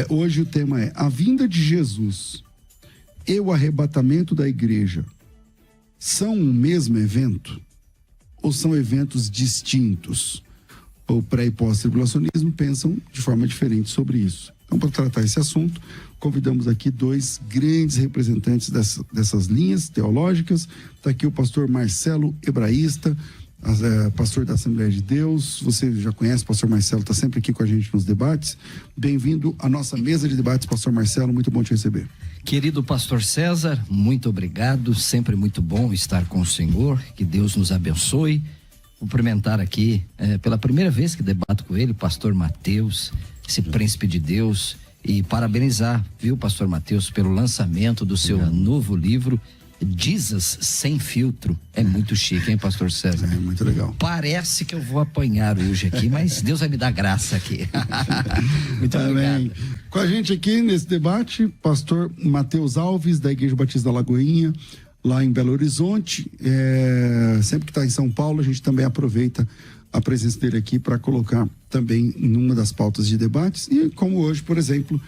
Hoje o tema é: a vinda de Jesus e o arrebatamento da igreja são o mesmo evento? Ou são eventos distintos? O pré e pós-tribulacionismo pensam de forma diferente sobre isso. Então, para tratar esse assunto, convidamos aqui dois grandes representantes dessas linhas teológicas. Está aqui o pastor Marcelo Hebraísta, pastor da Assembleia de Deus. Você já conhece o pastor Marcelo, está sempre aqui com a gente nos debates. Bem-vindo à nossa mesa de debates, pastor Marcelo, muito bom te receber. Querido pastor César, muito obrigado, sempre muito bom estar com o senhor, que Deus nos abençoe. Cumprimentar aqui, pela primeira vez que debato com ele, pastor Mateus, esse príncipe de Deus, e parabenizar, viu, pastor Mateus, pelo lançamento do seu novo livro, Jesus Sem Filtro. É muito chique, hein, pastor César? É muito legal. Parece que eu vou apanhar hoje aqui, mas Deus vai me dar graça aqui. Muito obrigado. Com a gente aqui nesse debate, pastor Mateus Alves, da Igreja Batista da Lagoinha, lá em Belo Horizonte. Sempre que está em São Paulo, a gente também aproveita a presença dele aqui para colocar também numa das pautas de debates, e como hoje, por exemplo,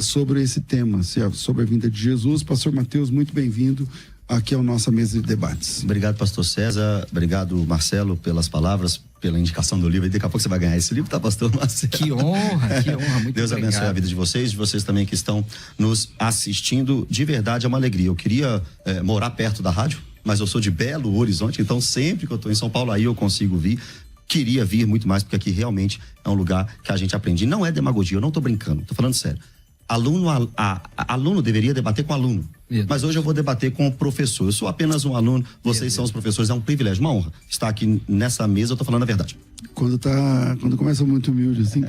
sobre esse tema, sobre a vinda de Jesus. Pastor Mateus, muito bem-vindo aqui à nossa mesa de debates. Obrigado, pastor César, obrigado, Marcelo, pelas palavras, pela indicação do livro, e daqui a pouco você vai ganhar esse livro, tá, pastor Marcelo? Que honra, muito Deus obrigado. abençoe a vida de vocês também que estão nos assistindo. De verdade, é uma alegria. Eu queria morar perto da rádio, mas eu sou de Belo Horizonte, então sempre que eu estou em São Paulo, aí eu consigo vir. Queria vir muito mais, porque aqui realmente é um lugar que a gente aprende. Não é demagogia, eu não estou brincando, estou falando sério. Aluno deveria debater com aluno, mas hoje eu vou debater com o professor. Eu sou apenas um aluno, vocês são os professores, é um privilégio, uma honra estar aqui nessa mesa. Eu estou falando a verdade. Quando começa muito humilde assim,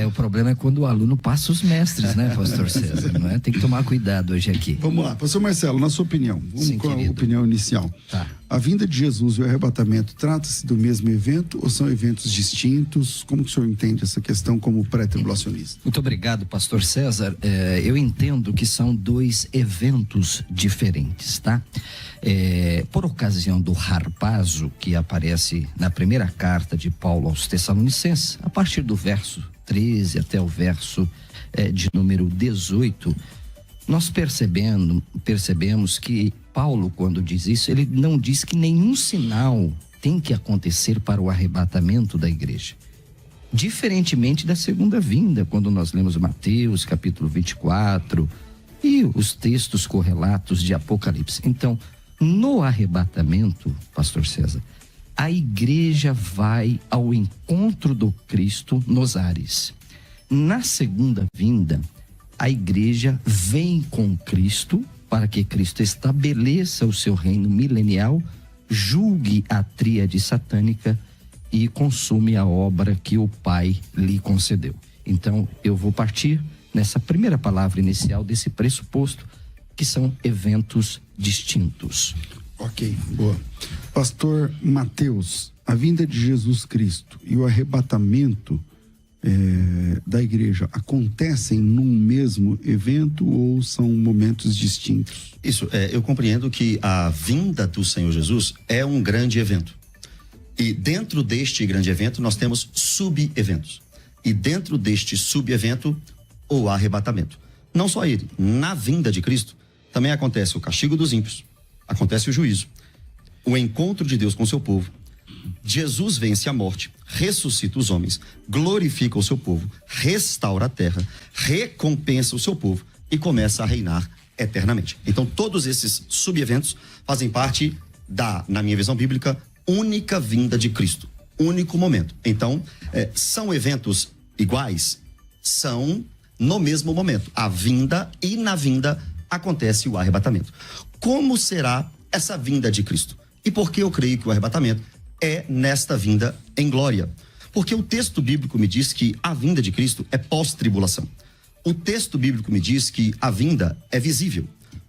o problema é quando o aluno passa os mestres, né, pastor César? Não é? Tem que tomar cuidado hoje aqui. Vamos lá, pastor Marcelo, na sua opinião, vamos com a opinião inicial. Tá. A vinda de Jesus e o arrebatamento, trata-se do mesmo evento ou são eventos distintos? Como que o senhor entende essa questão como pré-tribulacionista? Muito obrigado, pastor César. Eu entendo que são dois eventos diferentes, tá? Por ocasião do harpazo, que aparece na primeira carta de Paulo aos Tessalonicenses, a partir do verso 13 até o verso de número 18, nós percebemos que Paulo, quando diz isso, ele não diz que nenhum sinal tem que acontecer para o arrebatamento da igreja. Diferentemente da segunda vinda, quando nós lemos Mateus, capítulo 24, e os textos correlatos de Apocalipse. Então, no arrebatamento, pastor César, a igreja vai ao encontro do Cristo nos ares. Na segunda vinda, a igreja vem com Cristo para que Cristo estabeleça o seu reino milenial, julgue a tríade satânica e consume a obra que o Pai lhe concedeu. Então, eu vou partir nessa primeira palavra inicial desse pressuposto, que são eventos distintos. Ok, boa. Pastor Mateus, a vinda de Jesus Cristo e o arrebatamento da igreja acontecem num mesmo evento ou são momentos distintos? Isso, eu compreendo que a vinda do Senhor Jesus é um grande evento. E dentro deste grande evento nós temos sub-eventos. E dentro deste sub-evento, o arrebatamento. Não só ele, na vinda de Cristo, também acontece o castigo dos ímpios, acontece o juízo, o encontro de Deus com o seu povo. Jesus vence a morte, ressuscita os homens, glorifica o seu povo, restaura a terra, recompensa o seu povo e começa a reinar eternamente. Então todos esses sub-eventos fazem parte da, na minha visão bíblica, única vinda de Cristo, único momento. Então, são eventos iguais? São no mesmo momento. A vinda, e na vinda acontece o arrebatamento. Como será essa vinda de Cristo? E por que eu creio que o arrebatamento é nesta vinda em glória? Porque o texto bíblico me diz que a vinda de Cristo é pós-tribulação. O texto bíblico me diz que a vinda é visível.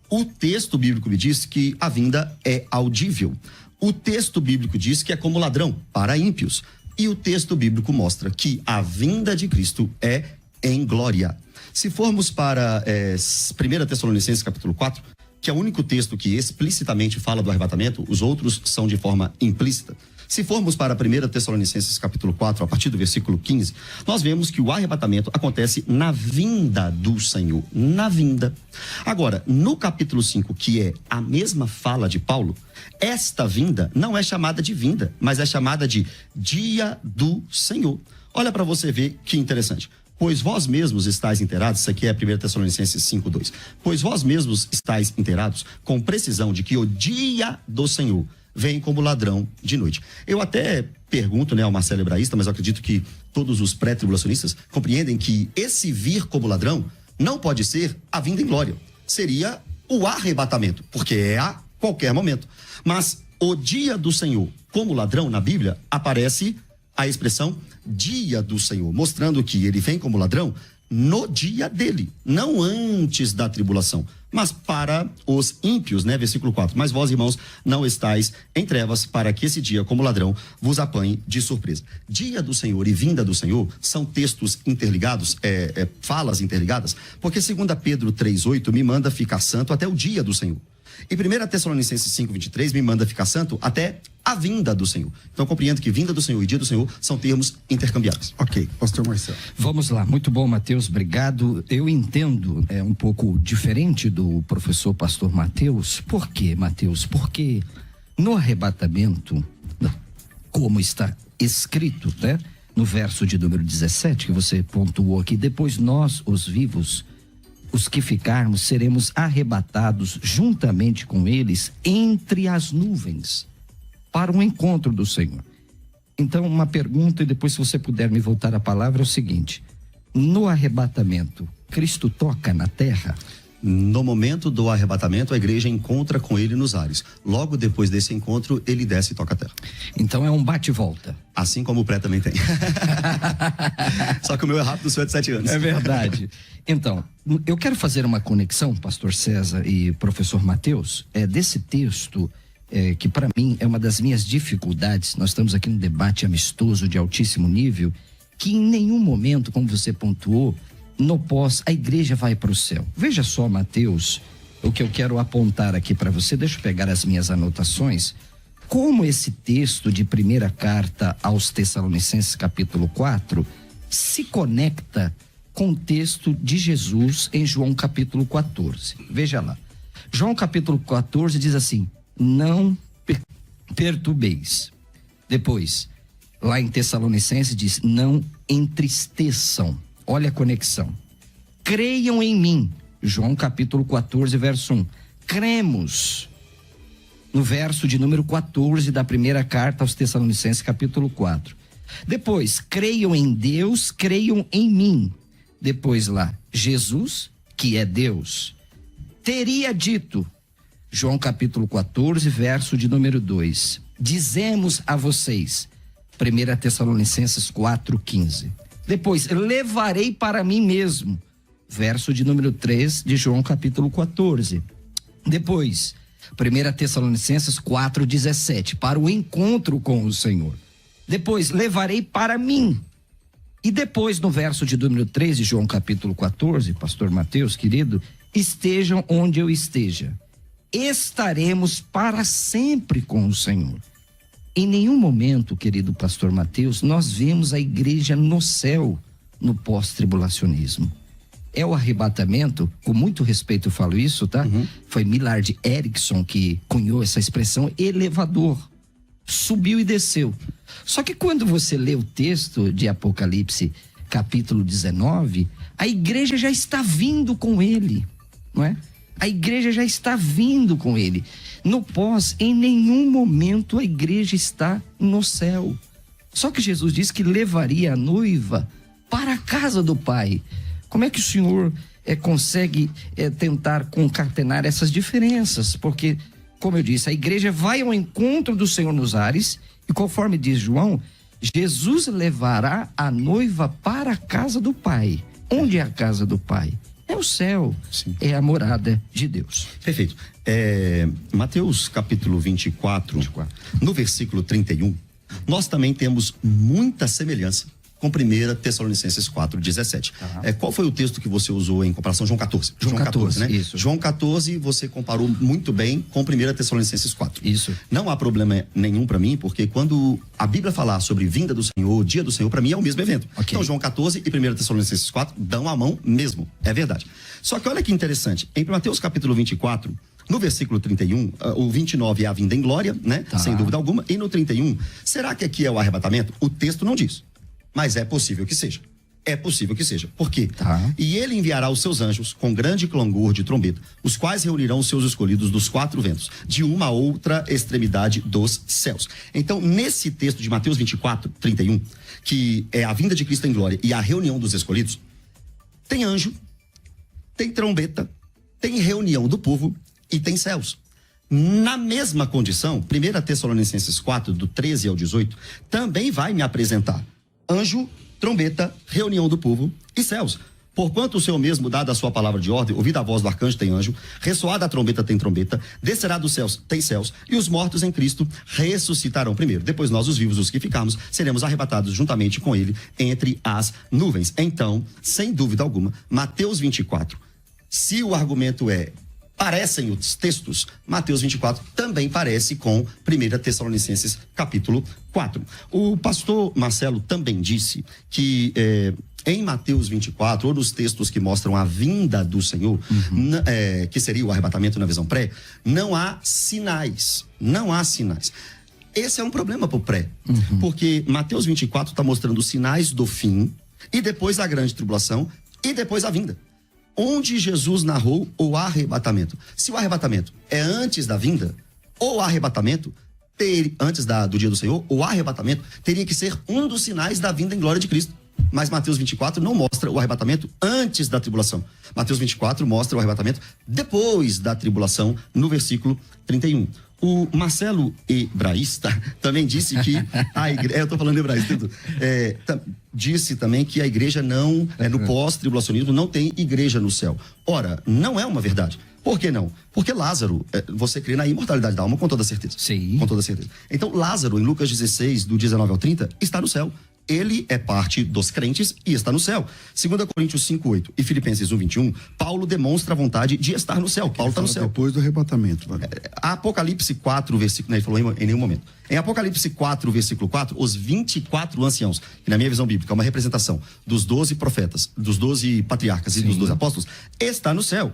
O texto bíblico me diz que a vinda é audível. O texto bíblico diz que é como ladrão para ímpios. E o texto bíblico mostra que a vinda de Cristo é em glória. Se formos para 1 Tessalonicenses capítulo 4, que é o único texto que explicitamente fala do arrebatamento, os outros são de forma implícita. Se formos para 1 Tessalonicenses capítulo 4, a partir do versículo 15, nós vemos que o arrebatamento acontece na vinda do Senhor, na vinda. Agora, no capítulo 5, que é a mesma fala de Paulo, esta vinda não é chamada de vinda, mas é chamada de dia do Senhor. Olha para você ver que interessante. Pois vós mesmos estáis inteirados, isso aqui é 1 Tessalonicenses 5:2. Pois vós mesmos estáis inteirados com precisão de que o dia do Senhor vem como ladrão de noite. Eu até pergunto, ao Marcelo Hebraísta, mas eu acredito que todos os pré-tribulacionistas compreendem que esse vir como ladrão não pode ser a vinda em glória. Seria o arrebatamento, porque é a qualquer momento. Mas o dia do Senhor como ladrão na Bíblia aparece a expressão dia do Senhor, mostrando que ele vem como ladrão no dia dele, não antes da tribulação, mas para os ímpios, versículo 4. Mas vós, irmãos, não estáis em trevas para que esse dia, como ladrão, vos apanhe de surpresa. Dia do Senhor e vinda do Senhor são textos interligados, falas interligadas, porque 2 Pedro 3:8 me manda ficar santo até o dia do Senhor. E 1 Tessalonicenses 5:23 me manda ficar santo até a vinda do Senhor. Então, compreendo que vinda do Senhor e dia do Senhor são termos intercambiáveis. Ok, pastor Marcelo. Vamos lá, muito bom, Mateus, obrigado. Eu entendo, um pouco diferente do professor pastor Mateus. Por quê, Mateus? Porque no arrebatamento, como está escrito, no verso de número 17, que você pontuou aqui, depois nós, os vivos, os que ficarmos, seremos arrebatados juntamente com eles entre as nuvens para um encontro do Senhor. Então, uma pergunta, e depois, se você puder me voltar a palavra, é o seguinte: no arrebatamento, Cristo toca na terra? No momento do arrebatamento, a igreja encontra com ele nos ares. Logo depois desse encontro, ele desce e toca a terra. Então é um bate-volta. Assim como o pré também tem. Só que o meu é rápido, o seu é de 7 anos. É verdade. Então, eu quero fazer uma conexão, pastor César e professor Mateus, desse texto, que para mim é uma das minhas dificuldades. Nós estamos aqui num debate amistoso de altíssimo nível, que em nenhum momento, como você pontuou, no pós, a igreja vai para o céu. Veja só, Mateus, o que eu quero apontar aqui para você. Deixa eu pegar as minhas anotações. Como esse texto de primeira carta aos Tessalonicenses, capítulo 4, se conecta com o texto de Jesus em João, capítulo 14. Veja lá. João, capítulo 14, diz assim: não perturbeis. Depois, lá em Tessalonicenses diz: não entristeçam. Olha a conexão. Creiam em mim. João capítulo 14, verso 1. Cremos. No verso de número 14 da primeira carta aos Tessalonicenses, capítulo 4. Depois, creiam em Deus, creiam em mim. Depois lá, Jesus, que é Deus, teria dito, João capítulo 14, verso de número 2. Dizemos a vocês, 1 Tessalonicenses 4:15. Depois, levarei para mim mesmo, verso de número 3 de João capítulo 14. Depois, 1 Tessalonicenses 4:17, para o encontro com o Senhor. Depois, levarei para mim. E depois, no verso de número 3 de João capítulo 14, pastor Mateus, querido, estejam onde eu esteja, estaremos para sempre com o Senhor. Em nenhum momento, querido pastor Mateus, nós vemos a igreja no céu, no pós-tribulacionismo. É o arrebatamento, com muito respeito eu falo isso, tá? Foi Millard Erickson que cunhou essa expressão, elevador. Subiu e desceu. Só que quando você lê o texto de Apocalipse, capítulo 19, a igreja já está vindo com ele, não é? A igreja já está vindo com ele. No pós, em nenhum momento a igreja está no céu. Só que Jesus disse que levaria a noiva para a casa do Pai. Como é que o Senhor consegue tentar concatenar essas diferenças? Porque, como eu disse, a igreja vai ao encontro do Senhor nos ares e, conforme diz João, Jesus levará a noiva para a casa do Pai. Onde é a casa do Pai? É o céu. Sim. É a morada de Deus. Perfeito. Mateus capítulo 24, no versículo 31, nós também temos muita semelhança com 1 Tessalonicenses 4:17. Qual foi o texto que você usou em comparação? João 14. João 14, né? isso. João 14, você comparou muito bem com 1 Tessalonicenses 4. Isso. Não há problema nenhum para mim, porque quando a Bíblia falar sobre vinda do Senhor, dia do Senhor, para mim é o mesmo evento. Okay. Então, João 14 e 1 Tessalonicenses 4 dão a mão mesmo. É verdade. Só que olha que interessante. Em Mateus capítulo 24, no versículo 31, o 29 é a vinda em glória, né? Sem dúvida alguma. E no 31, será que aqui é o arrebatamento? O texto não diz. Mas é possível que seja. É possível que seja. Por quê? E ele enviará os seus anjos com grande clangor de trombeta, os quais reunirão os seus escolhidos dos 4 ventos, de uma a outra extremidade dos céus. Então, nesse texto de Mateus 24, 31, que é a vinda de Cristo em glória e a reunião dos escolhidos, tem anjo, tem trombeta, tem reunião do povo e tem céus. Na mesma condição, 1 Tessalonicenses 4, do 13 ao 18, também vai me apresentar anjo, trombeta, reunião do povo e céus. Porquanto o Senhor mesmo, dada a sua palavra de ordem, ouvida a voz do arcanjo, tem anjo, ressoada a trombeta, tem trombeta, descerá dos céus, tem céus, e os mortos em Cristo ressuscitarão primeiro. Depois nós, os vivos, os que ficarmos, seremos arrebatados juntamente com ele entre as nuvens. Então, sem dúvida alguma, Mateus 24, se o argumento parecem os textos, Mateus 24 também parece com 1 Tessalonicenses capítulo 4. O pastor Marcelo também disse que em Mateus 24, ou nos textos que mostram a vinda do Senhor, que seria o arrebatamento na visão pré, não há sinais. Não há sinais. Esse é um problema para o pré, porque Mateus 24 está mostrando os sinais do fim, e depois a grande tribulação, e depois a vinda. Onde Jesus narrou o arrebatamento. Se o arrebatamento é antes da vinda, ou o arrebatamento, antes do dia do Senhor, o arrebatamento teria que ser um dos sinais da vinda em glória de Cristo. Mas Mateus 24 não mostra o arrebatamento antes da tribulação. Mateus 24 mostra o arrebatamento depois da tribulação, no versículo 31. O Marcelo Hebraísta também disse que a igreja... eu estou falando hebraísta, disse também que a igreja não, no pós-tribulacionismo, não tem igreja no céu. Ora, não é uma verdade. Por que não? Porque Lázaro, você crê na imortalidade da alma com toda certeza. Sim. Com toda certeza. Então, Lázaro, em Lucas 16, do 19 ao 30, está no céu. Ele é parte dos crentes e está no céu. 2 Coríntios 5:8 e Filipenses 1:21, Paulo demonstra a vontade de estar no céu. Paulo está no céu. Depois do arrebatamento. Apocalipse 4, versículo... Ele falou em nenhum momento. Em Apocalipse 4, versículo 4, os 24 anciãos, que na minha visão bíblica é uma representação dos 12 profetas, dos 12 patriarcas e dos 12 apóstolos, está no céu.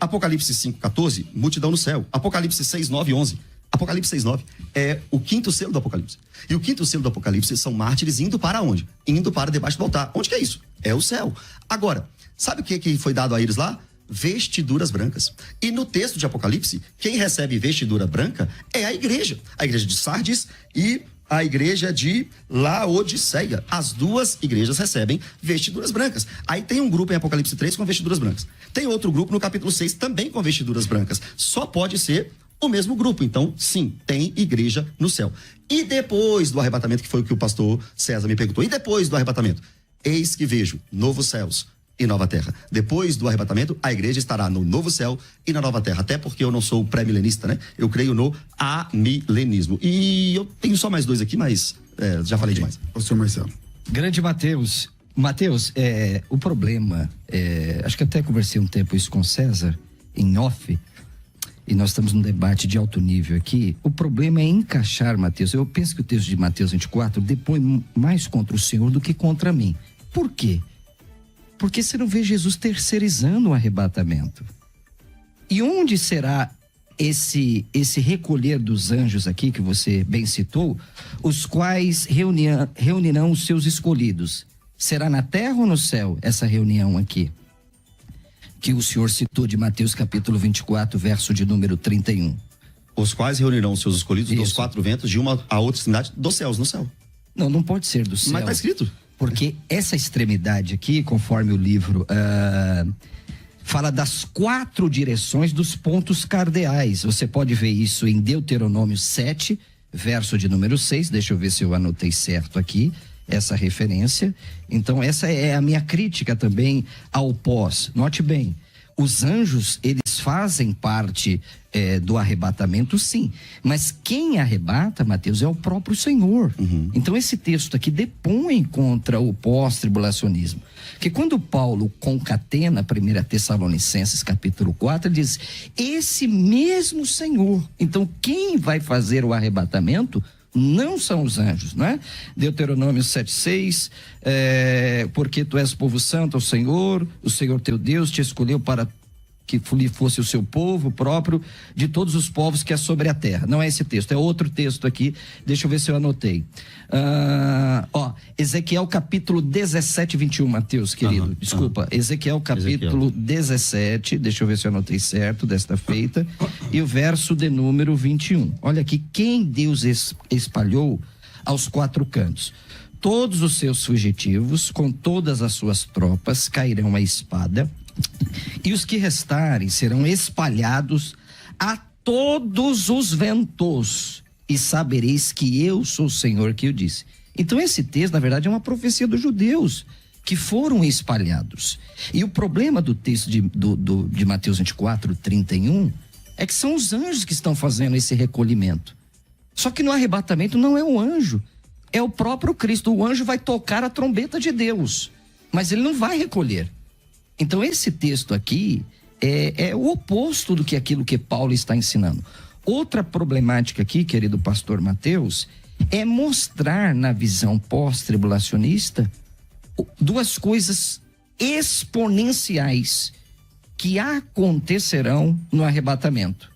Apocalipse 5:14, multidão no céu. Apocalipse 6:9 e 11. Apocalipse 6:9 é o 5º selo do Apocalipse. E o 5º selo do Apocalipse são mártires indo para onde? Indo para debaixo do altar. Onde que é isso? É o céu. Agora, sabe o que foi dado a eles lá? Vestiduras brancas. E no texto de Apocalipse, quem recebe vestidura branca é a igreja. A igreja de Sardes e a igreja de Laodiceia. As duas igrejas recebem vestiduras brancas. Aí tem um grupo em Apocalipse 3 com vestiduras brancas. Tem outro grupo no capítulo 6 também com vestiduras brancas. Só pode ser o mesmo grupo. Então, sim, tem igreja no céu. E depois do arrebatamento, que foi o que o pastor César me perguntou, e depois do arrebatamento? Eis que vejo novos céus e nova terra. Depois do arrebatamento, a igreja estará no novo céu e na nova terra. Até porque eu não sou pré-milenista, né? Eu creio no amilenismo. E eu tenho só mais 2 aqui, mas já falei demais. Pastor Marcelo. Grande Mateus. Mateus, o problema, acho que até conversei um tempo isso com o César, em off, e nós estamos num debate de alto nível aqui. O problema é encaixar, Mateus. Eu penso que o texto de Mateus 24 depõe mais contra o Senhor do que contra mim. Por quê? Porque você não vê Jesus terceirizando o arrebatamento. E onde será esse recolher dos anjos aqui, que você bem citou, os quais reunirão os seus escolhidos? Será na terra ou no céu essa reunião aqui? Que o senhor citou de Mateus capítulo 24, verso de número 31. Os quais reunirão os seus escolhidos dos 4 ventos de uma a outra extremidade dos céus, no céu. Não pode ser do céu. Mas está escrito. Porque essa extremidade aqui, conforme o livro, fala das 4 direções dos pontos cardeais. Você pode ver isso em Deuteronômio 7, verso de número 6. Deixa eu ver se eu anotei certo aqui essa referência. Então essa é a minha crítica também ao pós. Note bem, Os anjos, eles fazem parte do arrebatamento, sim. Mas quem arrebata, Mateus, é o próprio Senhor. Então esse texto aqui depõe contra o pós-tribulacionismo. Porque quando Paulo concatena 1 Tessalonicenses capítulo 4, ele diz, esse mesmo Senhor. Então quem vai fazer o arrebatamento não são os anjos, não é? Deuteronômio 7:6, porque tu és povo santo ao Senhor, o Senhor teu Deus te escolheu para que lhe fosse o seu povo próprio de todos os povos que é sobre a terra. Não é esse texto, é outro texto aqui, deixa eu ver se eu anotei. Ezequiel capítulo 17, 21, Mateus, querido, desculpa, Ezequiel capítulo 17, deixa eu ver se eu anotei certo, desta feita, e o verso de número 21. Olha aqui, quem Deus espalhou aos quatro cantos. Todos os seus fugitivos, com todas as suas tropas, cairão à espada, e os que restarem serão espalhados a todos os ventos, e sabereis que eu sou o Senhor que o disse. Então esse texto, na verdade, é uma profecia dos judeus que foram espalhados. E o problema do texto de Mateus 24, 31, é que são os anjos que estão fazendo esse recolhimento. Só que no arrebatamento não é o anjo, é o próprio Cristo. O anjo vai tocar a trombeta de Deus, mas ele não vai recolher. Então esse texto aqui é o oposto do que aquilo que Paulo está ensinando. Outra problemática aqui, querido pastor Mateus, é mostrar na visão pós-tribulacionista duas coisas exponenciais que acontecerão no arrebatamento,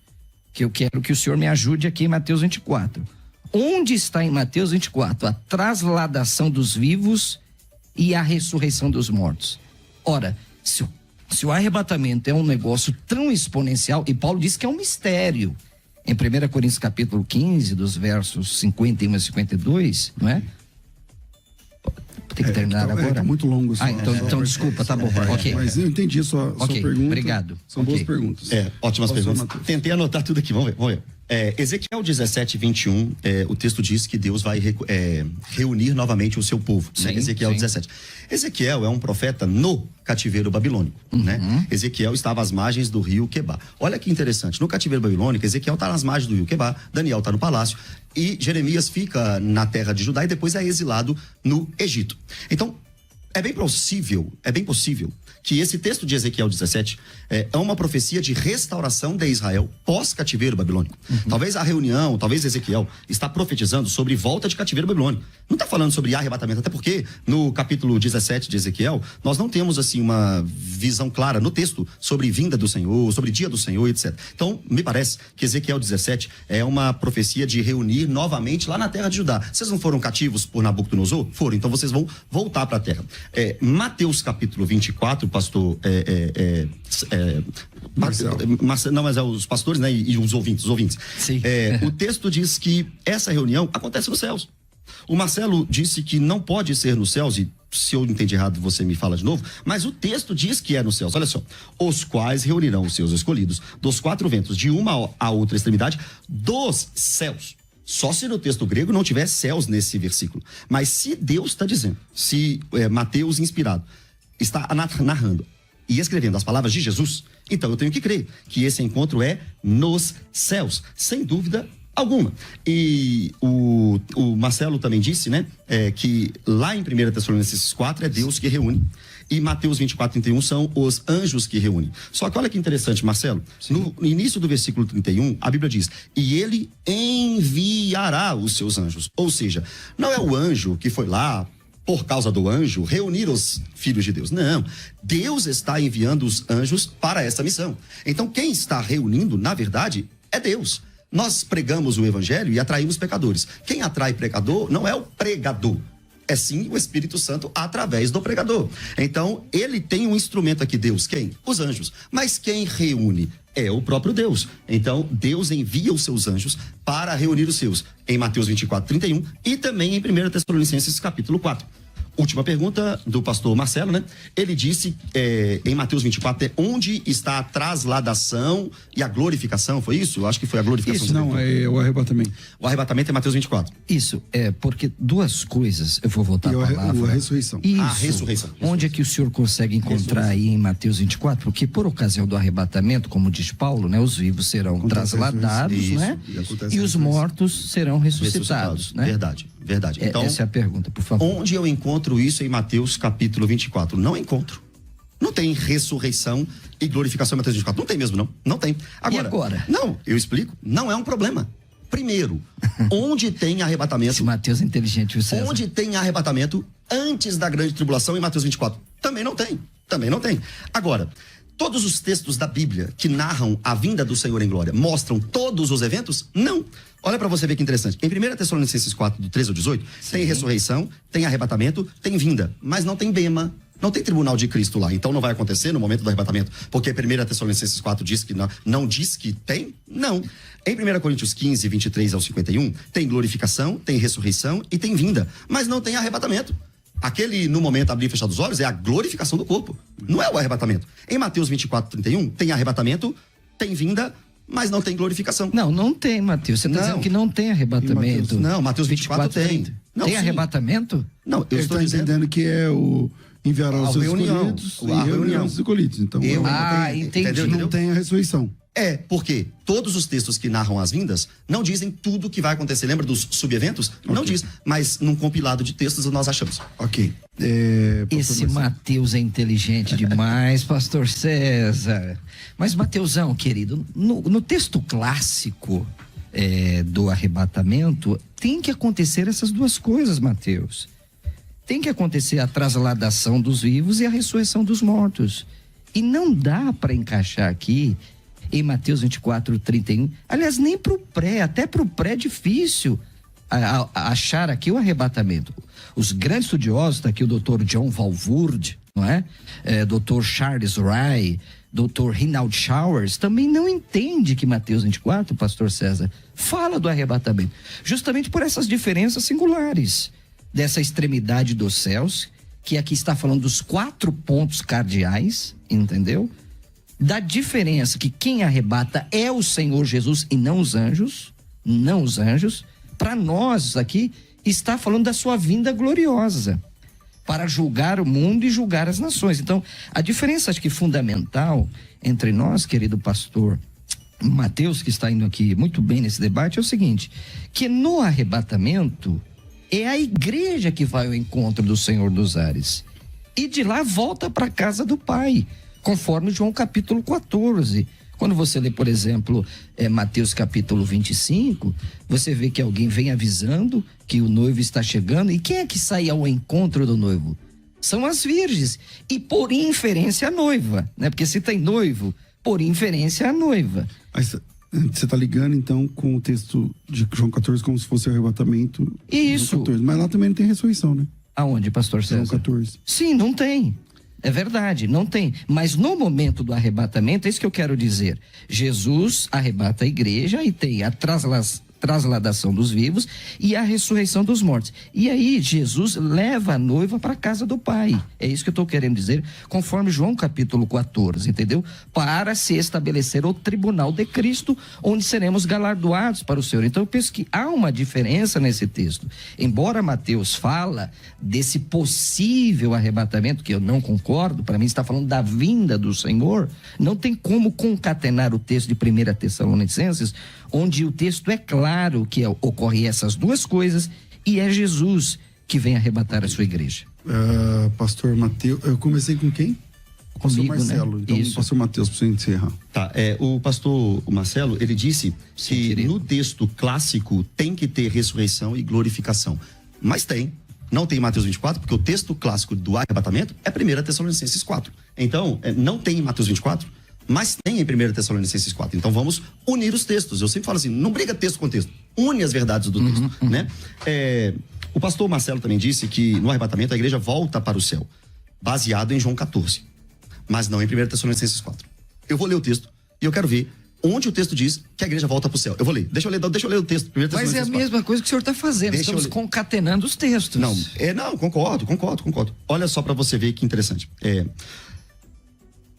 que eu quero que o senhor me ajude aqui em Mateus 24. Onde está em Mateus 24 a trasladação dos vivos e a ressurreição dos mortos? Ora, se o arrebatamento é um negócio tão exponencial, e Paulo diz que é um mistério, em 1 Coríntios capítulo 15, dos versos 51 a 52, não é? Tem que terminar agora? Tá muito longo. Então desculpa, tá bom. Ok. Mas eu entendi a sua pergunta. Obrigado. São boas perguntas. Ótimas perguntas. Mateus. Tentei anotar tudo aqui, vamos ver. Ezequiel 17, 21, o texto diz que Deus vai reunir novamente o seu povo. Sim, né? Ezequiel 17. Ezequiel é um profeta no cativeiro babilônico. Né? Ezequiel estava às margens do rio Quebar. Olha que interessante, no cativeiro babilônico, Ezequiel está nas margens do rio Quebar, Daniel está no palácio, e Jeremias fica na terra de Judá e depois é exilado no Egito. Então, é bem possível que esse texto de Ezequiel 17 é uma profecia de restauração de Israel pós-cativeiro babilônico. Talvez a reunião, talvez Ezequiel está profetizando sobre volta de cativeiro babilônico. Não está falando sobre arrebatamento, até porque no capítulo 17 de Ezequiel, nós não temos assim uma visão clara no texto sobre vinda do Senhor, sobre dia do Senhor, etc. Então, me parece que Ezequiel 17 é uma profecia de reunir novamente lá na terra de Judá. Vocês não foram cativos por Nabucodonosor? Foram, então vocês vão voltar para a terra. Mateus capítulo 24, pastor Marcelo. Não, mas é os pastores, né, e os ouvintes. Sim. O texto diz que essa reunião acontece nos céus. O Marcelo disse que não pode ser nos céus, e se eu entendi errado você me fala de novo, mas o texto diz que é nos céus. Olha só, os quais reunirão os seus escolhidos dos quatro ventos, de uma a outra extremidade dos céus. Só se no texto grego não tiver céus nesse versículo. Mas se Deus está dizendo, se Mateus inspirado está narrando e escrevendo as palavras de Jesus, então eu tenho que crer que esse encontro é nos céus, sem dúvida alguma. E o Marcelo também disse, né, que lá em 1 Tessalonicenses 4 é Deus que reúne. E Mateus 24, 31 são os anjos que reúnem. Só que olha que interessante, Marcelo. Sim. No início do versículo 31, a Bíblia diz: e ele enviará os seus anjos. Ou seja, não é o anjo que foi lá, por causa do anjo, reunir os filhos de Deus. Não. Deus está enviando os anjos para essa missão. Então, quem está reunindo, na verdade, é Deus. Nós pregamos o evangelho e atraímos pecadores. Quem atrai pecador não é o pregador. É sim o Espírito Santo através do pregador. Então, ele tem um instrumento aqui, Deus. Quem? Os anjos. Mas quem reúne? É o próprio Deus. Então, Deus envia os seus anjos para reunir os seus. Em Mateus 24, 31 e também em 1 Tessalonicenses capítulo 4. última pergunta do pastor Marcelo, né? Ele disse em Mateus 24, onde está a trasladação e a glorificação, foi isso? Eu acho que foi a glorificação. Isso, não, é o arrebatamento. O arrebatamento é Mateus 24. Isso, porque duas coisas, eu vou voltar E a palavra. a ressurreição. Isso. A ressurreição. Onde é que o senhor consegue encontrar aí em Mateus 24? Porque por ocasião do arrebatamento, como diz Paulo, né, os vivos serão Acontece trasladados, isso, né? e acontece E os a ressurreição. mortos serão ressuscitados, né? Verdade. Então, Essa é a pergunta, por favor. onde eu encontro isso em Mateus capítulo 24? Não encontro. Não tem ressurreição e glorificação em Mateus 24. Não tem mesmo, não. Não tem. Agora? Não, eu explico. Não é um problema. Primeiro, onde tem arrebatamento? Esse Mateus é inteligente, o César. Onde tem arrebatamento antes da grande tribulação em Mateus 24? Também não tem. Agora, todos os textos da Bíblia que narram a vinda do Senhor em glória mostram todos os eventos? Não. Olha para você ver que interessante. Em 1 Tessalonicenses 4, do 13 ao 18, tem ressurreição, tem arrebatamento, tem vinda, mas não tem bema, não tem tribunal de Cristo lá. Então não vai acontecer no momento do arrebatamento, porque 1 Tessalonicenses 4 diz que não diz que tem? Não. Em 1 Coríntios 15, 23 ao 51, tem glorificação, tem ressurreição e tem vinda, mas não tem arrebatamento. Aquele, no momento, abrir e fechar os olhos, é a glorificação do corpo, não é o arrebatamento. Em Mateus 24, 31, tem arrebatamento, tem vinda, mas não tem glorificação. Não tem, Mateus. Você está dizendo que não tem arrebatamento. Não, Mateus 24 tem. Não, tem sim. arrebatamento? Não, eu Ele estou está dizendo... entendendo que é o enviará os seus escolhidos e reunirá os escolhidos. Então, entendi. não tem a ressurreição. Porque todos os textos que narram as vindas não dizem tudo o que vai acontecer. Lembra dos subeventos? Não diz, mas num compilado de textos nós achamos. Ok. Esse Mateus é inteligente demais, pastor César. Mas, Mateusão, querido, no texto clássico do arrebatamento, tem que acontecer essas duas coisas, Mateus. Tem que acontecer a trasladação dos vivos e a ressurreição dos mortos. E não dá para encaixar aqui em Mateus 24, 31. Aliás, nem para o pré, até para o pré é difícil achar aqui o arrebatamento. Os grandes estudiosos, tá aqui o Dr. John Walvoord, não é? Dr. Charles Wright, Dr. Reinald Showers, também não entende que Mateus 24, pastor César, fala do arrebatamento. Justamente por essas diferenças singulares dessa extremidade dos céus, que aqui está falando dos 4 pontos cardeais, entendeu? Da diferença que quem arrebata é o Senhor Jesus e não os anjos, para nós aqui está falando da sua vinda gloriosa, para julgar o mundo e julgar as nações. Então, a diferença acho que fundamental entre nós, querido pastor Mateus, que está indo aqui muito bem nesse debate, é o seguinte, que no arrebatamento é a igreja que vai ao encontro do Senhor dos ares e de lá volta para a casa do Pai, conforme João capítulo 14. Quando você lê, por exemplo, Mateus capítulo 25, você vê que alguém vem avisando que o noivo está chegando. E quem é que sai ao encontro do noivo? São as virgens. E por inferência a noiva, né? Porque se tem noivo, por inferência a noiva. Você está ligando, então, com o texto de João 14 como se fosse o arrebatamento. Isso. 14. Mas lá também não tem ressurreição, né? Aonde, pastor César? João 14. Sim, não tem. É verdade, não tem. Mas no momento do arrebatamento, é isso que eu quero dizer. Jesus arrebata a igreja e tem a trasladação dos vivos e a ressurreição dos mortos. E aí Jesus leva a noiva para a casa do Pai. É isso que eu estou querendo dizer, conforme João capítulo 14, entendeu? Para se estabelecer o tribunal de Cristo, onde seremos galardoados para o Senhor. Então eu penso que há uma diferença nesse texto. Embora Mateus fala desse possível arrebatamento, que eu não concordo, para mim está falando da vinda do Senhor, não tem como concatenar o texto de 1 Tessalonicenses, onde o texto é claro que ocorre essas duas coisas e é Jesus que vem arrebatar a sua igreja. Pastor Mateus, eu comecei com quem? Comigo, pastor Marcelo, né? então Isso. pastor Mateus, para você encerrar. Tá, o pastor Marcelo, ele disse que querido. no texto clássico tem que ter ressurreição e glorificação. Mas tem. Não tem em Mateus 24, porque o texto clássico do arrebatamento é 1 Tessalonicenses 4. Então, não tem em Mateus 24, mas tem em 1 Tessalonicenses 4. Então vamos unir os textos. Eu sempre falo assim, não briga texto com texto. Une as verdades do texto, né? O pastor Marcelo também disse que no arrebatamento a igreja volta para o céu, baseado em João 14, mas não em 1 Tessalonicenses 4. Eu vou ler o texto e eu quero ver onde o texto diz que a igreja volta para o céu. Eu vou ler. Deixa eu ler o texto. Mas é a mesma coisa que o senhor está fazendo. Estamos concatenando os textos. Não, concordo. Olha só para você ver que interessante.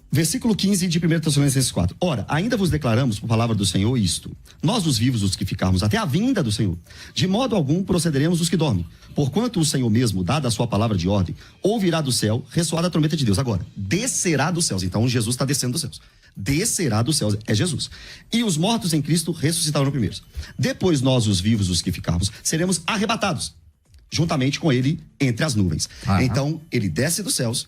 Versículo 15 de 1 Tessalonicenses 4. Ora, ainda vos declaramos por palavra do Senhor isto: nós os vivos, os que ficarmos até a vinda do Senhor, de modo algum procederemos os que dormem. Porquanto o Senhor mesmo, dada a sua palavra de ordem, ouvirá do céu, ressoada a trombeta de Deus. Agora, descerá dos céus. Então Jesus está descendo dos céus. Descerá dos céus, é Jesus. E os mortos em Cristo ressuscitarão primeiro. Depois nós, os vivos, os que ficarmos, seremos arrebatados, juntamente com ele entre as nuvens. Então, ele desce dos céus,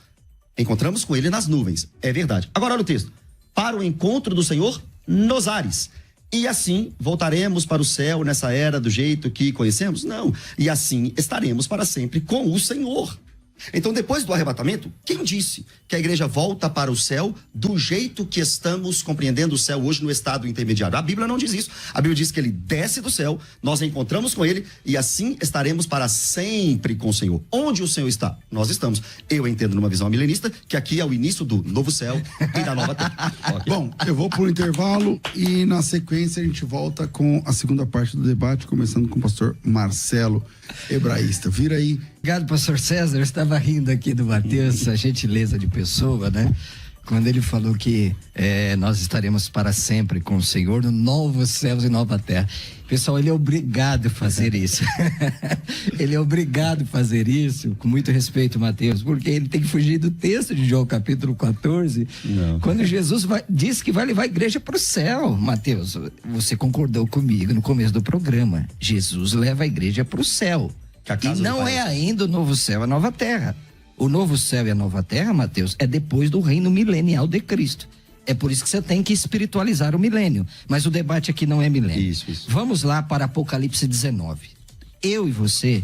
encontramos com ele nas nuvens. É verdade. Agora olha o texto. Para o encontro do Senhor nos ares. E assim voltaremos para o céu nessa era do jeito que conhecemos? Não. E assim estaremos para sempre com o Senhor. Então, depois do arrebatamento, quem disse que a igreja volta para o céu do jeito que estamos compreendendo o céu hoje no estado intermediário? A Bíblia não diz isso. A Bíblia diz que ele desce do céu, nós encontramos com ele e assim estaremos para sempre com o Senhor. Onde o Senhor está? Nós estamos. Eu entendo numa visão milenista que aqui é o início do novo céu e da nova terra. Okay. Bom, eu vou por intervalo e na sequência a gente volta com a segunda parte do debate, começando com o pastor Marcelo, hebraísta. Vira aí. Obrigado, pastor César. Eu estava rindo aqui do Mateus, a gentileza de pessoa, né? Quando ele falou que nós estaremos para sempre com o Senhor no novos céus e nova terra. Pessoal, ele é obrigado a fazer isso. Ele é obrigado a fazer isso, com muito respeito, Mateus, porque ele tem que fugir do texto de João capítulo 14, quando Jesus diz que vai levar a igreja para o céu. Mateus, você concordou comigo no começo do programa. Jesus leva a igreja para o céu. E não é ainda o novo céu e a nova terra. O novo céu e a nova terra, Mateus, é depois do reino milenial de Cristo. É por isso que você tem que espiritualizar o milênio. Mas o debate aqui não é milênio. Isso. Vamos lá para Apocalipse 19. Eu e você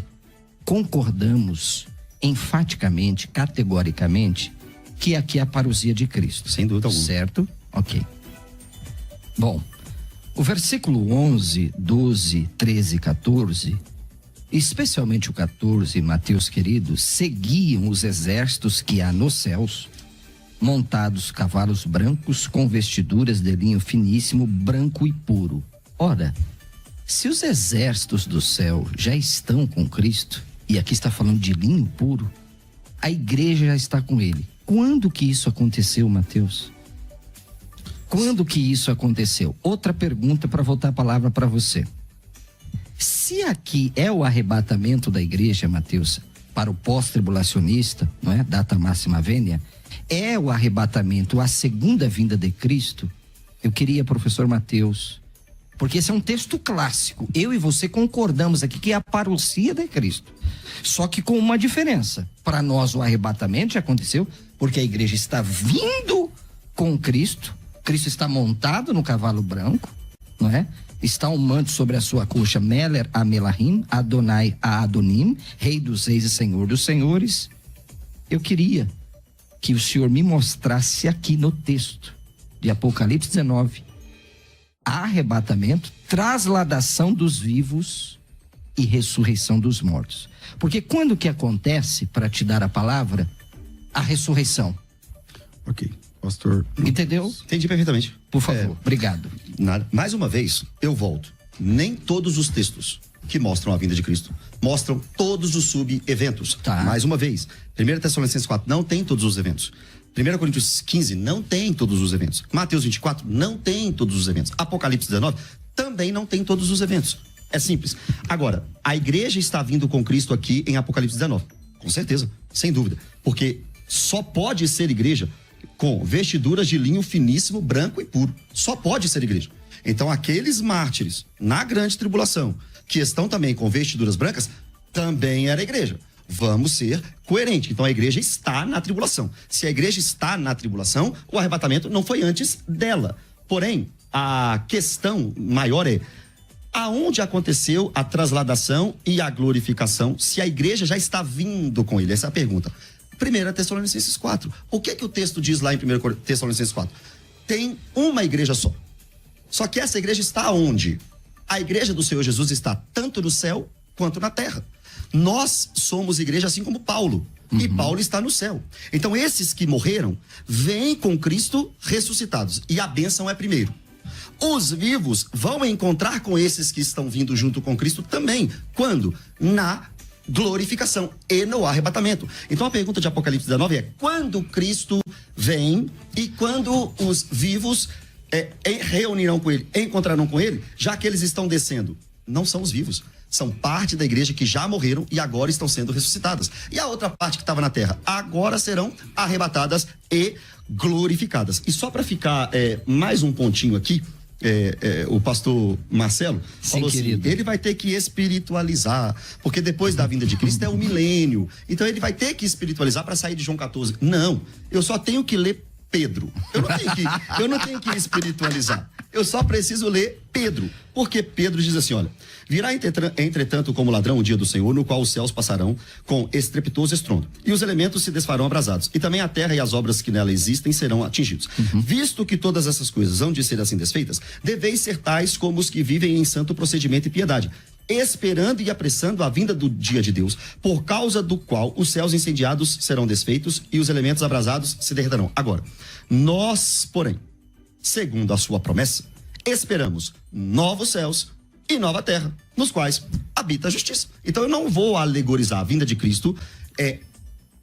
concordamos enfaticamente, categoricamente, que aqui é a parousia de Cristo. Sem dúvida alguma. Certo? Ok. Bom, o versículo 11, 12, 13 e 14... especialmente o 14, Mateus querido, seguiam os exércitos que há nos céus, montados cavalos brancos com vestiduras de linho finíssimo, branco e puro. Ora, se os exércitos do céu já estão com Cristo, e aqui está falando de linho puro, a igreja já está com ele. Quando que isso aconteceu, Mateus? Quando que isso aconteceu? Outra pergunta para voltar a palavra para você. Se aqui é o arrebatamento da igreja, Mateus, para o pós-tribulacionista, não é? Data máxima vênia, é o arrebatamento, a segunda vinda de Cristo. Eu queria, professor Mateus, porque esse é um texto clássico. Eu e você concordamos aqui que é a parousia de Cristo. Só que com uma diferença. Para nós o arrebatamento já aconteceu, porque a igreja está vindo com Cristo. Cristo está montado no cavalo branco, não é? Está um manto sobre a sua coxa, Meler a Melahim, Adonai a Adonim, Rei dos Reis e Senhor dos Senhores. Eu queria que o senhor me mostrasse aqui no texto de Apocalipse 19, arrebatamento, trasladação dos vivos e ressurreição dos mortos. Porque quando que acontece, para te dar a palavra, a ressurreição? Ok, pastor. Entendeu? Entendi perfeitamente. Por favor, obrigado. Nada. Mais uma vez, eu volto. Nem todos os textos que mostram a vinda de Cristo mostram todos os sub-eventos. Tá. Mais uma vez, 1 Tessalonicenses 4 não tem todos os eventos. 1 Coríntios 15 não tem todos os eventos. Mateus 24 não tem todos os eventos. Apocalipse 19 também não tem todos os eventos. É simples. Agora, a igreja está vindo com Cristo aqui em Apocalipse 19. Com certeza, sem dúvida. Porque só pode ser igreja com vestiduras de linho finíssimo, branco e puro. Só pode ser igreja. Então, aqueles mártires na grande tribulação, que estão também com vestiduras brancas, também era igreja. Vamos ser coerentes. Então, a igreja está na tribulação. Se a igreja está na tribulação, o arrebatamento não foi antes dela. Porém, a questão maior é: aonde aconteceu a trasladação e a glorificação, se a igreja já está vindo com ele? Essa é a pergunta. 1 Tessalonicenses 4. O que o texto diz lá em 1 Tessalonicenses 4? Tem uma igreja só. Só que essa igreja está onde? A igreja do Senhor Jesus está tanto no céu quanto na terra. Nós somos igreja assim como Paulo. E Paulo está no céu. Então esses que morreram vêm com Cristo ressuscitados. E a bênção é primeiro. Os vivos vão encontrar com esses que estão vindo junto com Cristo também. Quando? Na glorificação e no arrebatamento. Então a pergunta de Apocalipse 19 é: quando Cristo vem e quando os vivos reunirão com ele, encontrarão com ele, já que eles estão descendo? Não são os vivos, são parte da igreja que já morreram e agora estão sendo ressuscitadas. E a outra parte que estava na terra, agora serão arrebatadas e glorificadas. E só para ficar mais um pontinho aqui, o pastor Marcelo falou assim, ele vai ter que espiritualizar, porque depois da vinda de Cristo é o milênio, então ele vai ter que espiritualizar para sair de João 14. Não, eu só tenho que ler Pedro. Eu não tenho que espiritualizar. Eu só preciso ler Pedro. Porque Pedro diz assim, olha: virá entretanto como ladrão o dia do Senhor, no qual os céus passarão com estrepitoso estrondo, e os elementos se desfarão abrasados, e também a terra e as obras que nela existem serão atingidos. Visto que todas essas coisas hão de ser assim desfeitas, deveis ser tais como os que vivem em santo procedimento e piedade, esperando e apressando a vinda do dia de Deus, por causa do qual os céus incendiados serão desfeitos e os elementos abrasados se derreterão. Agora, nós, porém, segundo a sua promessa, esperamos novos céus e nova terra, nos quais habita a justiça. Então eu não vou alegorizar a vinda de Cristo, é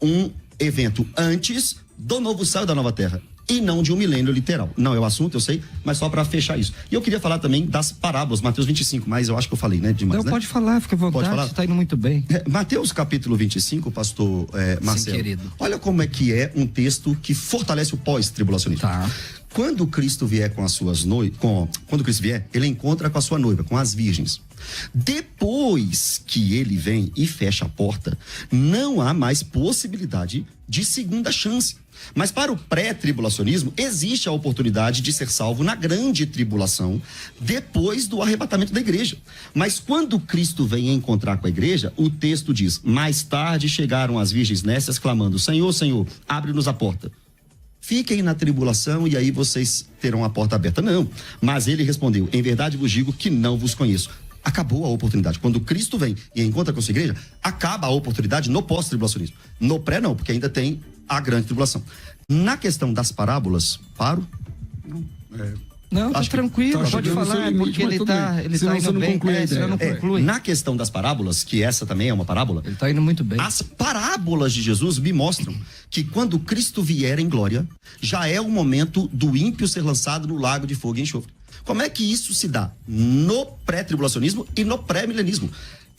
um evento antes do novo céu e da nova terra, e não de um milênio literal. Não é o assunto, eu sei, mas só para fechar isso. E eu queria falar também das parábolas, Mateus 25, mas eu acho que eu falei, né, demais, não, né? Pode falar, fica à vontade, pode falar? Você tá indo muito bem. Mateus capítulo 25, pastor Marcelo. Sim, querido. Olha como é que é um texto que fortalece o pós-tribulacionismo. Tá. Quando Cristo vier com as suas quando Cristo vier, ele encontra com a sua noiva, com as virgens. Depois que ele vem e fecha a porta, não há mais possibilidade de segunda chance. Mas para o pré-tribulacionismo, existe a oportunidade de ser salvo na grande tribulação, depois do arrebatamento da igreja. Mas quando Cristo vem encontrar com a igreja, o texto diz: mais tarde chegaram as virgens nécias clamando: Senhor, Senhor, abre-nos a porta. Fiquem na tribulação e aí vocês terão a porta aberta. Não, mas ele respondeu: em verdade vos digo que não vos conheço. Acabou a oportunidade. Quando Cristo vem e encontra com a sua igreja, acaba a oportunidade no pós-tribulacionismo. No pré não, porque ainda tem a grande tribulação. Na questão das parábolas, paro? Não, tá tranquilo, pode falar, porque ele tá indo bem. Não conclui. Na questão das parábolas, que essa também é uma parábola, ele tá indo muito bem. As parábolas de Jesus me mostram que quando Cristo vier em glória, já é o momento do ímpio ser lançado no lago de fogo e enxofre. Como é que isso se dá? No pré-tribulacionismo e no pré-milenismo.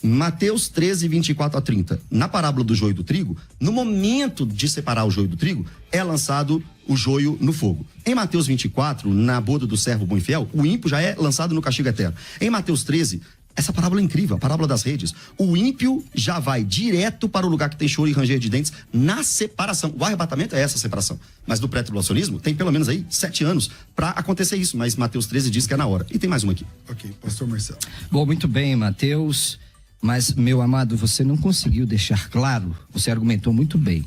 Mateus 13, 24 a 30. Na parábola do joio e do trigo, no momento de separar o joio do trigo, é lançado o joio no fogo. Em Mateus 24, na boda do servo bom e fiel, o ímpio já é lançado no castigo eterno. Em Mateus 13, essa parábola é incrível, a parábola das redes. O ímpio já vai direto para o lugar que tem choro e ranger de dentes na separação. O arrebatamento é essa separação. Mas no pré-tribulacionismo, tem pelo menos aí 7 anos para acontecer isso. Mas Mateus 13 diz que é na hora. E tem mais uma aqui. Ok, pastor Marcelo. Bom, muito bem, Mateus. Mas, meu amado, você não conseguiu deixar claro, você argumentou muito bem.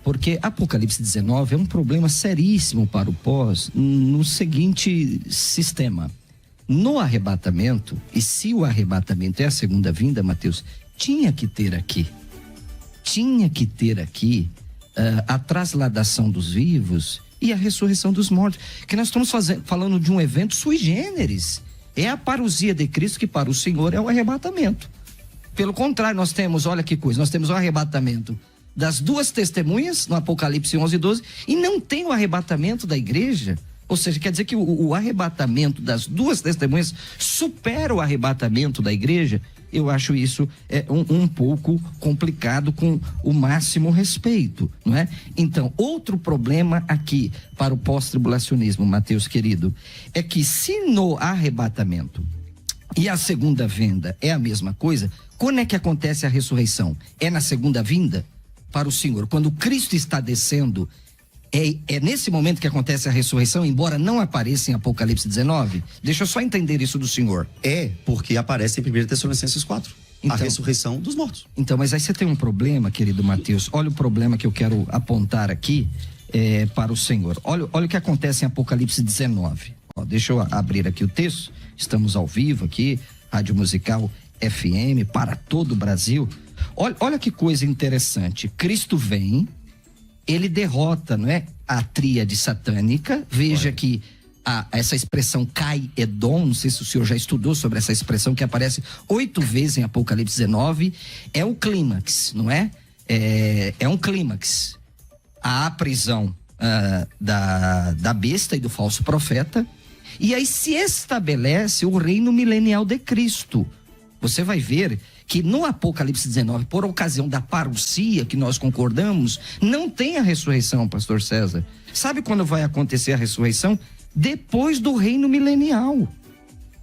Porque Apocalipse 19 é um problema seríssimo para o pós no seguinte sistema. No arrebatamento, e se o arrebatamento é a segunda vinda, Mateus, tinha que ter aqui a trasladação dos vivos e a ressurreição dos mortos. Que nós estamos falando de um evento sui generis. É a parousia de Cristo, que para o Senhor é o arrebatamento. Pelo contrário, nós temos, olha que coisa, nós temos o arrebatamento das duas testemunhas, no Apocalipse 11 e 12, e não tem o arrebatamento da igreja. Ou seja, quer dizer que o arrebatamento das duas testemunhas supera o arrebatamento da igreja. Eu acho isso um pouco complicado, com o máximo respeito, não é? Então, outro problema aqui para o pós-tribulacionismo, Mateus querido, é que se no arrebatamento e a segunda vinda é a mesma coisa, quando é que acontece a ressurreição? É na segunda vinda para o Senhor. Quando Cristo está descendo, é nesse momento que acontece a ressurreição, embora não apareça em Apocalipse 19? Deixa eu só entender isso do Senhor. É, porque aparece em 1 Tessalonicenses 4. Então, a ressurreição dos mortos. Então, mas aí você tem um problema, querido Mateus. Olha o problema que eu quero apontar aqui para o Senhor. Olha o que acontece em Apocalipse 19. Ó, deixa eu abrir aqui o texto. Estamos ao vivo aqui, Rádio Musical FM, para todo o Brasil. Olha que coisa interessante. Cristo vem, ele derrota, não é, a tríade satânica. Veja que essa expressão Kai Edom, não sei se o senhor já estudou sobre essa expressão que aparece 8 vezes em Apocalipse 19, é o clímax, não é? É um clímax. Há a prisão da besta e do falso profeta, e aí se estabelece o reino milenial de Cristo. Você vai ver que no Apocalipse 19, por ocasião da parousia, que nós concordamos, não tem a ressurreição, pastor César. Sabe quando vai acontecer a ressurreição? Depois do reino milenial.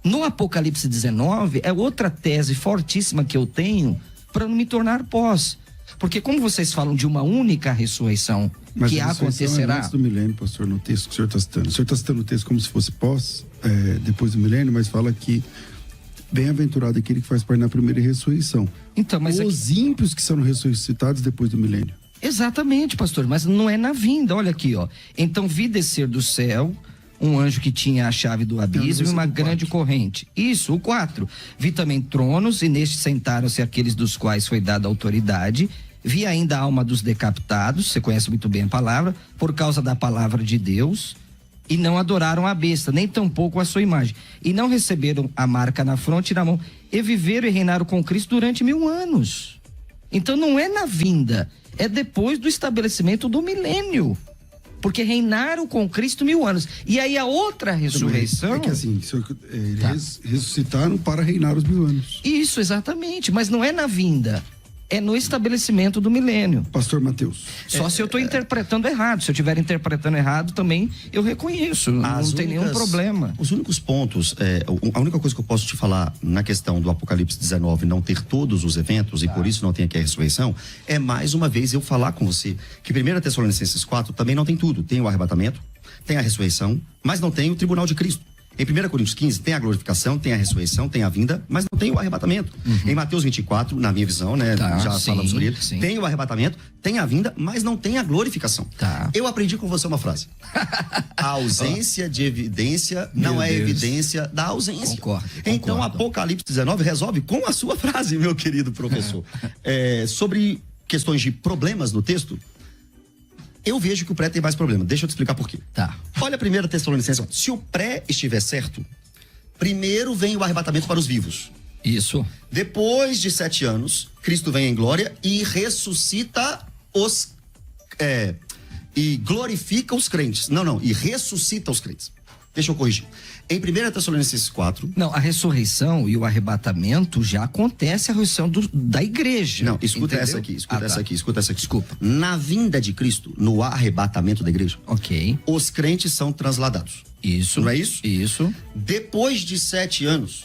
No Apocalipse 19, é outra tese fortíssima que eu tenho para não me tornar pós. Porque como vocês falam de uma única ressurreição, mas que a ressurreição acontecerá... é antes do milênio, pastor, no texto que o senhor está citando. O senhor está citando o texto como se fosse pós, depois do milênio, mas fala que bem-aventurado aquele que faz parte da primeira ressurreição. Então, mas os ímpios que serão ressuscitados depois do milênio. Exatamente, pastor, mas não é na vinda. Olha aqui, ó. Então vi descer do céu um anjo que tinha a chave do abismo e uma grande corrente. Isso, o 4. Vi também tronos, e nestes sentaram-se aqueles dos quais foi dada autoridade. Vi ainda a alma dos decapitados, você conhece muito bem a palavra, por causa da palavra de Deus, e não adoraram a besta, nem tampouco a sua imagem. E não receberam a marca na fronte e na mão, e viveram e reinaram com Cristo durante 1000 anos. Então não é na vinda, é depois do estabelecimento do milênio. Porque reinaram com Cristo 1000 anos. E aí a outra ressurreição... É que assim, eles ressuscitaram para reinar os 1000 anos. Isso, exatamente. Mas não é na vinda. É no estabelecimento do milênio. Pastor Mateus. Só se eu estou interpretando errado. Se eu estiver interpretando errado também, eu reconheço. Não tem nenhum problema. Os únicos pontos, a única coisa que eu posso te falar na questão do Apocalipse 19 não ter todos os eventos, e por isso não tem aqui a ressurreição, é mais uma vez eu falar com você que 1 Tessalonicenses 4 também não tem tudo. Tem o arrebatamento, tem a ressurreição, mas não tem o tribunal de Cristo. Em 1 Coríntios 15 tem a glorificação, tem a ressurreição, tem a vinda, mas não tem o arrebatamento. Em Mateus 24, na minha visão, né, já falamos sobre ele, tem o arrebatamento, tem a vinda, mas não tem a glorificação. Eu aprendi com você uma frase. A ausência de evidência não é evidência da ausência. Concordo. Então, Apocalipse 19 resolve com a sua frase, meu querido professor. Sobre questões de problemas no texto, eu vejo que o pré tem mais problema. Deixa eu te explicar por quê. Olha a 1 Tessalonicenses. Se o pré estiver certo, primeiro vem o arrebatamento para os vivos. Isso. Depois de 7 anos, Cristo vem em glória e ressuscita os... e glorifica os crentes. E ressuscita os crentes. Deixa eu corrigir. Em 1 Tessalonicenses 4... Não, a ressurreição e o arrebatamento já acontece a ressurreição da igreja. Não, escuta essa aqui, escuta essa aqui. Desculpa. Na vinda de Cristo, no arrebatamento da igreja, os crentes são transladados. Isso. Não é isso? Isso. Depois de 7 anos,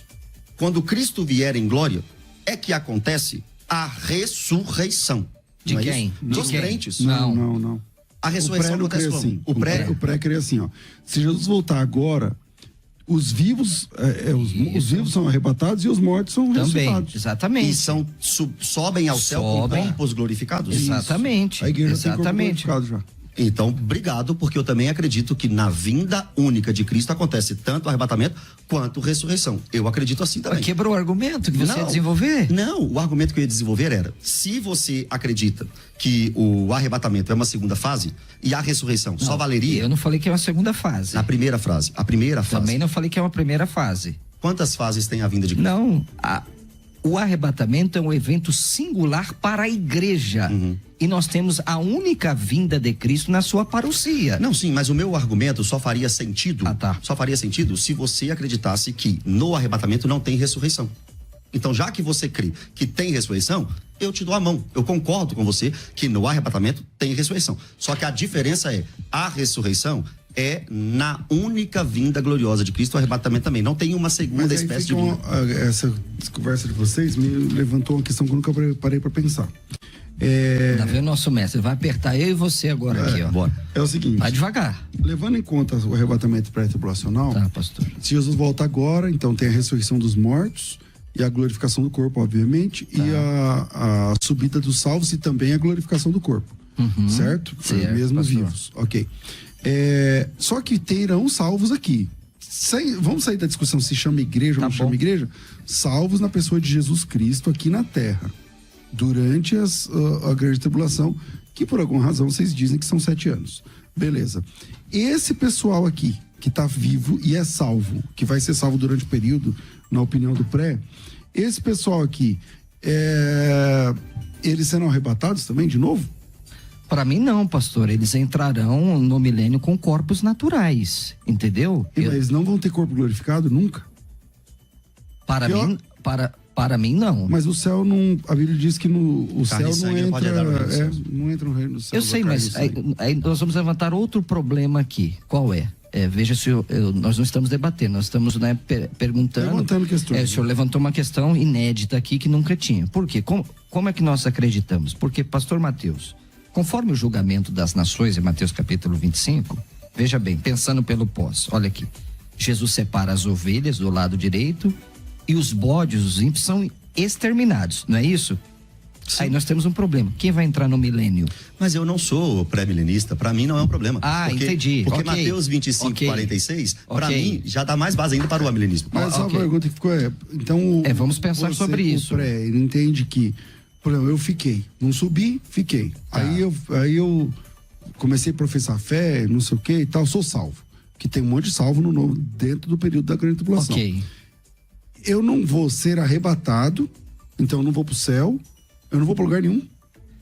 quando Cristo vier em glória, é que acontece a ressurreição. De quem? Dos crentes. Não. A ressurreição acontece assim. O pré crê assim, ó. Se Jesus voltar agora, os vivos, os vivos são arrebatados e os mortos são ressuscitados. Exatamente. E sobem ao céu com corpos glorificados. Exatamente. A igreja tem corpo glorificado já. Então, obrigado, porque eu também acredito que na vinda única de Cristo acontece tanto o arrebatamento quanto a ressurreição. Eu acredito assim também. Quebrou o argumento que você ia desenvolver? Não, o argumento que eu ia desenvolver era, se você acredita que o arrebatamento é uma segunda fase e a ressurreição só valeria... Eu não falei que é uma segunda fase. Na primeira fase. A primeira fase. Também não falei que é uma primeira fase. Quantas fases tem a vinda de Cristo? Não, o arrebatamento é um evento singular para a igreja. E nós temos a única vinda de Cristo na sua parousia. Não, sim, mas o meu argumento só faria sentido. Só faria sentido se você acreditasse que no arrebatamento não tem ressurreição. Então, já que você crê que tem ressurreição, eu te dou a mão. Eu concordo com você que no arrebatamento tem ressurreição. Só que a diferença é, a ressurreição é na única vinda gloriosa de Cristo, o arrebatamento também. Não tem uma segunda espécie de vinda. Essa conversa de vocês me levantou uma questão que eu nunca parei para pensar. Tá vendo, nosso mestre? Vai apertar eu e você agora aqui, ó. Bora. É o seguinte. Vai devagar. Levando em conta o arrebatamento pré-tribulacional, pastor. Se Jesus volta agora, então tem a ressurreição dos mortos e a glorificação do corpo, obviamente, e a subida dos salvos e também a glorificação do corpo. Certo? Mesmo pastor. Vivos. Ok. Só que terão salvos aqui. Vamos sair da discussão se chama igreja ou não chama igreja? Salvos na pessoa de Jesus Cristo aqui na terra. Durante a grande tribulação, que por alguma razão vocês dizem que são 7 anos. Beleza. Esse pessoal aqui, que está vivo e é salvo, que vai ser salvo durante o período, na opinião do pré, esse pessoal aqui, eles serão arrebatados também de novo? Para mim não, pastor, eles entrarão no milênio com corpos naturais, entendeu? Mas eles não vão ter corpo glorificado nunca? Para mim não. Mas o céu não, a Bíblia diz que o céu não entra, não entra no reino do céu. Eu sei, mas aí nós vamos levantar outro problema aqui. Qual é? Veja se nós não estamos debatendo, nós estamos perguntando. Levantando questões. O senhor levantou uma questão inédita aqui que nunca tinha. Por quê? Como é que nós acreditamos? Porque, pastor Mateus, conforme o julgamento das nações, em Mateus capítulo 25, veja bem, pensando pelo pós, olha aqui. Jesus separa as ovelhas do lado direito e os bodes, os ímpios, são exterminados, não é isso? Sim. Aí nós temos um problema. Quem vai entrar no milênio? Mas eu não sou pré-milenista, para mim não é um problema. Entendi. Porque Mateus 25, 46, para mim, já dá mais base ainda para o amilenismo. Mas a pergunta que ficou então... vamos pensar sobre isso. Ele entende que, por exemplo, eu fiquei, não subi, fiquei. Tá. Aí eu comecei a professar fé, não sei o que e tal, sou salvo. Que tem um monte de salvo no novo, dentro do período da grande tribulação. Ok. Eu não vou ser arrebatado, então eu não vou pro céu, eu não vou para lugar nenhum.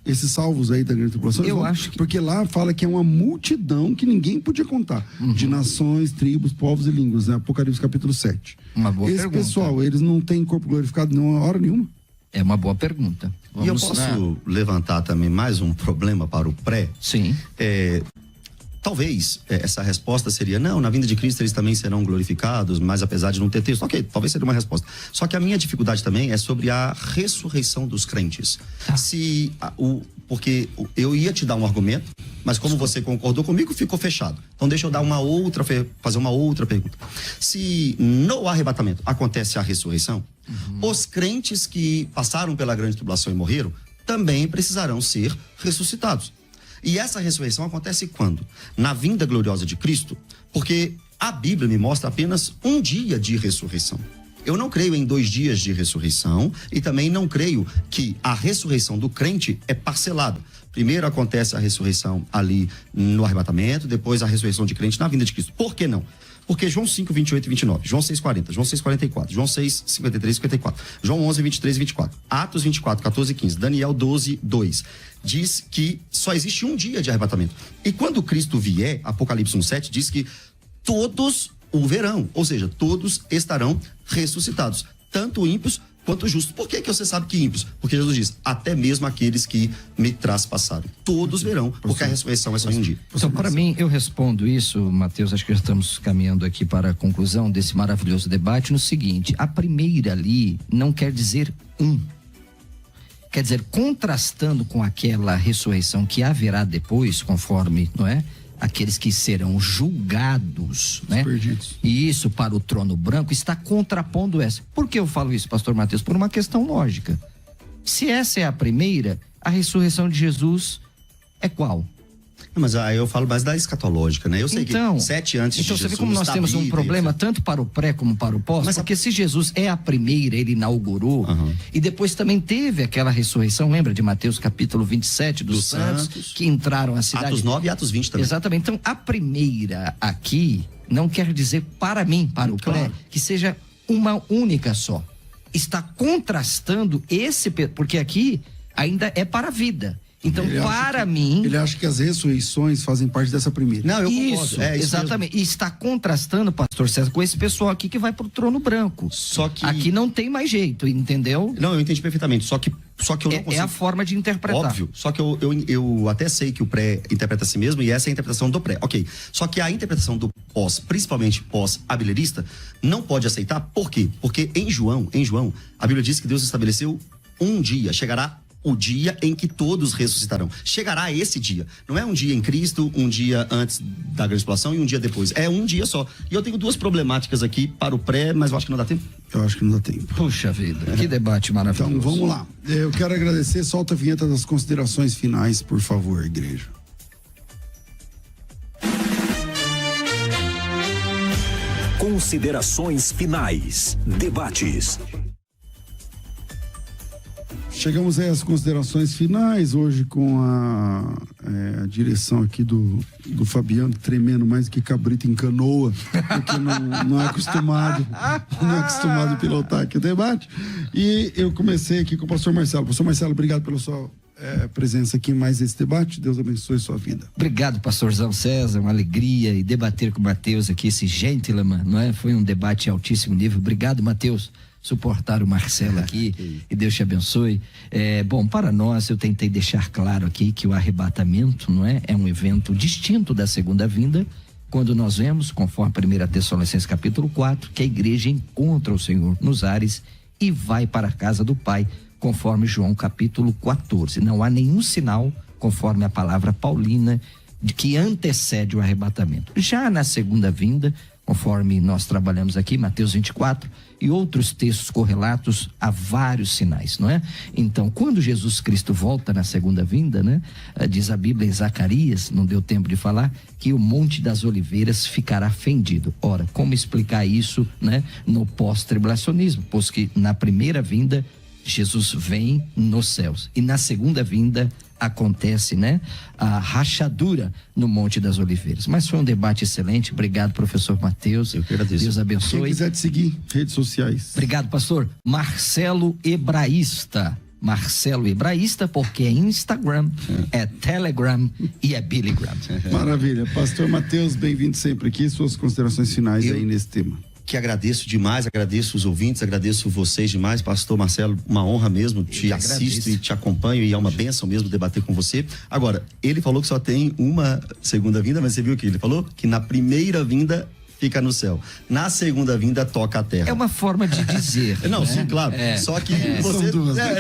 Esses salvos aí da grande tribulação. Acho que... Porque lá fala que é uma multidão que ninguém podia contar. De nações, tribos, povos e línguas, né? Apocalipse capítulo 7. Uma boa Esse pergunta. Pessoal, eles não têm corpo glorificado nenhuma hora nenhuma? É uma boa pergunta. E eu posso levantar também mais um problema para o pré? Sim. Talvez essa resposta seria, não, na vinda de Cristo eles também serão glorificados, mas apesar de não ter texto, ok, talvez seria uma resposta. Só que a minha dificuldade também é sobre a ressurreição dos crentes. Porque eu ia te dar um argumento, mas como você concordou comigo, ficou fechado. Então deixa eu dar fazer uma outra pergunta. Se no arrebatamento acontece a ressurreição, os crentes que passaram pela grande tribulação e morreram, também precisarão ser ressuscitados. E essa ressurreição acontece quando? Na vinda gloriosa de Cristo, porque a Bíblia me mostra apenas um dia de ressurreição. Eu não creio em 2 dias de ressurreição e também não creio que a ressurreição do crente é parcelada. Primeiro acontece a ressurreição ali no arrebatamento, depois a ressurreição de crente na vinda de Cristo. Por que não? Porque João 5, 28 e 29, João 6, 40, João 6, 44, João 6, 53 e 54, João 11, 23 e 24, Atos 24, 14 e 15, Daniel 12, 2, diz que só existe um dia de arrebatamento. E quando Cristo vier, Apocalipse 1, 7, diz que todos o verão, ou seja, todos estarão ressuscitados, tanto ímpios quanto justos. Por que você sabe que ímpios? Porque Jesus diz, até mesmo aqueles que me traspassaram. Todos verão, porque a ressurreição é só em um dia. Então, para mim, eu respondo isso, Mateus, acho que já estamos caminhando aqui para a conclusão desse maravilhoso debate, no seguinte: a primeira ali não quer dizer quer dizer, contrastando com aquela ressurreição que haverá depois, conforme, não é? Aqueles que serão julgados, né? Perdidos. E isso para o trono branco está contrapondo essa. Por que eu falo isso, pastor Mateus? Por uma questão lógica. Se essa é a primeira, a ressurreição de Jesus é qual? Mas aí eu falo mais da escatológica, né? Eu sei que 7 antes de Jesus... Então você vê como nós temos um problema tanto para o pré como para o pós? Porque se Jesus é a primeira, ele inaugurou, e depois também teve aquela ressurreição, lembra de Mateus capítulo 27, dos santos que entraram à cidade? Atos 9 e Atos 20 também. Exatamente. Então a primeira aqui não quer dizer para mim, para o pré, que seja uma única só. Está contrastando porque aqui ainda é para a vida. Então, ele acha que as ressurreições fazem parte dessa primeira. Não, eu concordo. Isso exatamente. Mesmo. E está contrastando, pastor César, com esse pessoal aqui que vai pro trono branco. Só que... Aqui não tem mais jeito, entendeu? Não, eu entendi perfeitamente. Só que eu não consigo... É a forma de interpretar. Óbvio. Só que eu até sei que o pré interpreta a si mesmo e essa é a interpretação do pré. Ok. Só que a interpretação do pós, principalmente pós-abilerista, não pode aceitar. Por quê? Porque em João, a Bíblia diz que Deus estabeleceu um dia. Chegará o dia em que todos ressuscitarão. Chegará esse dia. Não é um dia em Cristo, um dia antes da grande tribulação e um dia depois. É um dia só. E eu tenho 2 problemáticas aqui para o pré, mas eu acho que não dá tempo. Eu acho que não dá tempo. Puxa vida, que debate maravilhoso. Então, vamos lá. Eu quero agradecer. Solta a vinheta das considerações finais, por favor, igreja. Considerações finais. Debates. chegamos aí às considerações finais, hoje com a direção aqui do Fabiano, tremendo mais do que cabrito em canoa, porque não é acostumado a pilotar aqui o debate. E eu comecei aqui com o pastor Marcelo. Pastor Marcelo, obrigado pela sua presença aqui em mais esse debate. Deus abençoe sua vida. Obrigado, pastorzão César, uma alegria e debater com o Mateus aqui, esse gentleman, não é? Foi um debate de altíssimo nível. Obrigado, Mateus, suportar o Marcelo aqui e Deus te abençoe. Bom, para nós, eu tentei deixar claro aqui que o arrebatamento, não é? É um evento distinto da segunda vinda, quando nós vemos, conforme 1 Tessalonicenses capítulo 4, que a igreja encontra o Senhor nos ares e vai para a casa do Pai, conforme João capítulo 14. Não há nenhum sinal, conforme a palavra paulina, de que antecede o arrebatamento. Já na segunda vinda, conforme nós trabalhamos aqui, Mateus 24 e outros textos correlatos, há vários sinais, não é? Então, quando Jesus Cristo volta na segunda vinda, né? Diz a Bíblia em Zacarias, não deu tempo de falar, que o Monte das Oliveiras ficará fendido. Ora, como explicar isso, né? No pós-tribulacionismo, pois que na primeira vinda Jesus vem nos céus e na segunda vinda acontece, né, a rachadura no Monte das Oliveiras. Mas foi um debate excelente. Obrigado, professor Mateus. Eu que agradeço. Deus abençoe. Quem quiser te seguir, redes sociais. Obrigado, pastor. Marcelo Hebraísta. Marcelo Hebraísta, porque é Instagram, é Telegram e é Billy Graham. Maravilha. Pastor Mateus, bem-vindo sempre aqui. Suas considerações finais aí nesse tema. Que agradeço demais, agradeço os ouvintes, agradeço vocês demais, pastor Marcelo, uma honra mesmo, te assisto e te acompanho e é uma bênção mesmo debater com você. Agora, ele falou que só tem uma segunda vinda, mas você viu o que ele falou? Que na primeira vinda fica no céu, na segunda vinda toca a terra. É uma forma de dizer. Não, né? sim, claro. Só que você...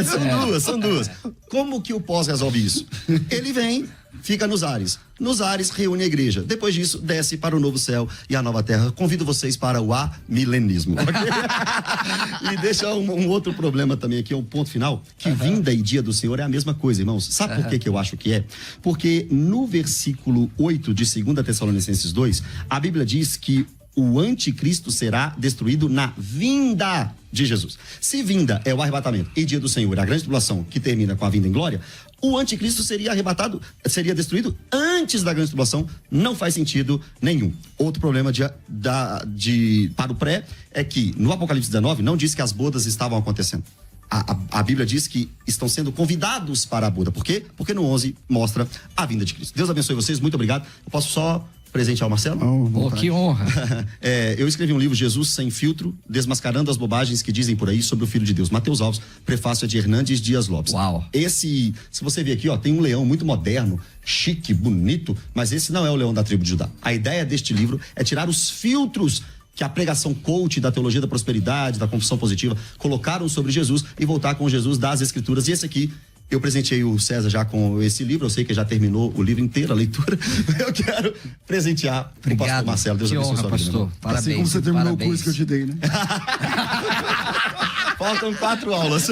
São duas. São duas. Como que o pós resolve isso? Ele vem, fica nos ares. Nos ares, reúne a igreja. Depois disso, desce para o novo céu e a nova terra. Convido vocês para o amilenismo. Okay? E deixa um outro problema também aqui, um ponto final, que vinda e dia do Senhor é a mesma coisa, irmãos. Sabe por que eu acho que é? Porque no versículo 8 de 2 Tessalonicenses 2, a Bíblia diz que o anticristo será destruído na vinda de Jesus. Se vinda é o arrebatamento e dia do Senhor, a grande tribulação que termina com a vinda em glória, o anticristo seria destruído antes da grande tribulação. Não faz sentido nenhum. Outro problema para o pré é que no Apocalipse 19 não diz que as bodas estavam acontecendo. A Bíblia diz que estão sendo convidados para a boda. Por quê? Porque no 11 mostra a vinda de Cristo. Deus abençoe vocês, muito obrigado. Eu posso só presentear o Marcelo? Que honra. Eu escrevi um livro, Jesus Sem Filtro, desmascarando as bobagens que dizem por aí sobre o Filho de Deus. Mateus Alves, prefácio é de Hernandes Dias Lopes. Uau. Se você ver aqui, ó, tem um leão muito moderno, chique, bonito, mas esse não é o leão da tribo de Judá. A ideia deste livro é tirar os filtros que a pregação coach da teologia da prosperidade, da confissão positiva, colocaram sobre Jesus e voltar com Jesus das Escrituras. E esse aqui, eu presenteei o César já com esse livro, eu sei que já terminou o livro inteiro, a leitura. Eu quero presentear o pastor Marcelo. Deus abençoe sua vida. Pastor. Parabéns. Assim como você terminou o curso que eu te dei, né? Faltam 4 aulas.